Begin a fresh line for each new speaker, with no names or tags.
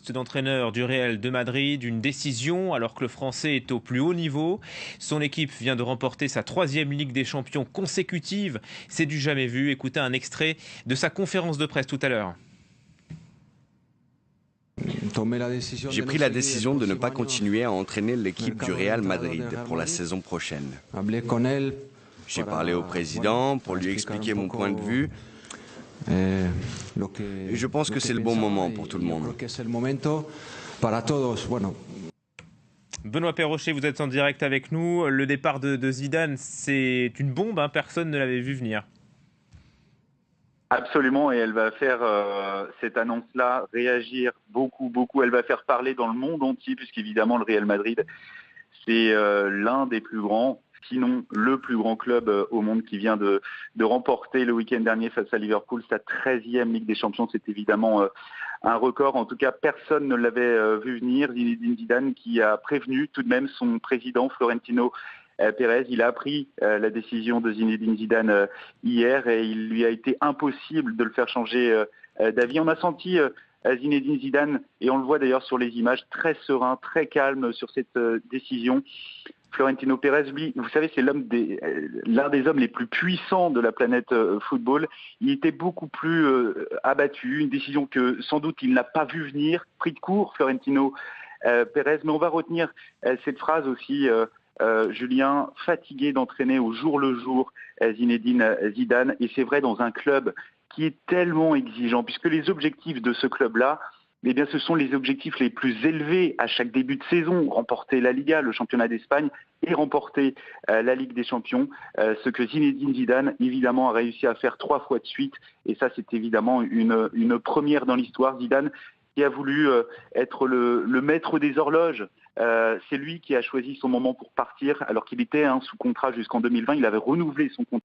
poste d'entraîneur du Real de Madrid, une décision alors que le Français est au plus haut niveau. Son équipe vient de remporter sa 3e Ligue des Champions consécutive. C'est du jamais vu. Écoutez un extrait de sa conférence de presse tout à l'heure.
J'ai pris la décision de ne pas continuer à entraîner l'équipe du Real Madrid pour la saison prochaine. J'ai parlé au président pour lui expliquer mon point de vue. Et je pense que c'est le bon moment pour tout le monde.
Benoît Perrochet, vous êtes en direct avec nous. Le départ de Zidane, c'est une bombe, hein, personne ne l'avait vu venir.
Absolument, et elle va faire cette annonce-là réagir beaucoup. Elle va faire parler dans le monde entier, puisqu'évidemment le Real Madrid, c'est l'un des plus grands, sinon le plus grand club au monde, qui vient de remporter le week-end dernier face à Liverpool sa 13e Ligue des Champions. C'est évidemment un record. En tout cas, personne ne l'avait vu venir. Zinedine Zidane qui a prévenu tout de même son président Florentino Pérez. Il a appris la décision de Zinedine Zidane hier et il lui a été impossible de le faire changer d'avis. On a senti Zinedine Zidane, et on le voit d'ailleurs sur les images, très serein, très calme sur cette décision. Florentino Pérez, lui, vous savez, c'est l'un des hommes les plus puissants de la planète football. Il était beaucoup plus abattu, une décision que sans doute il n'a pas vu venir, pris de court, Florentino Pérez. Mais on va retenir cette phrase aussi, Julien, fatigué d'entraîner au jour le jour Zinedine Zidane. Et c'est vrai dans un club qui est tellement exigeant, puisque les objectifs de ce club-là, eh bien, ce sont les objectifs les plus élevés à chaque début de saison. Remporter la Liga, le championnat d'Espagne, et remporter la Ligue des Champions. Ce que Zinedine Zidane, évidemment, a réussi à faire 3 fois de suite. Et ça, c'est évidemment une première dans l'histoire. Zidane qui a voulu être le maître des horloges. C'est lui qui a choisi son moment pour partir, alors qu'il était sous contrat jusqu'en 2020. Il avait renouvelé son contrat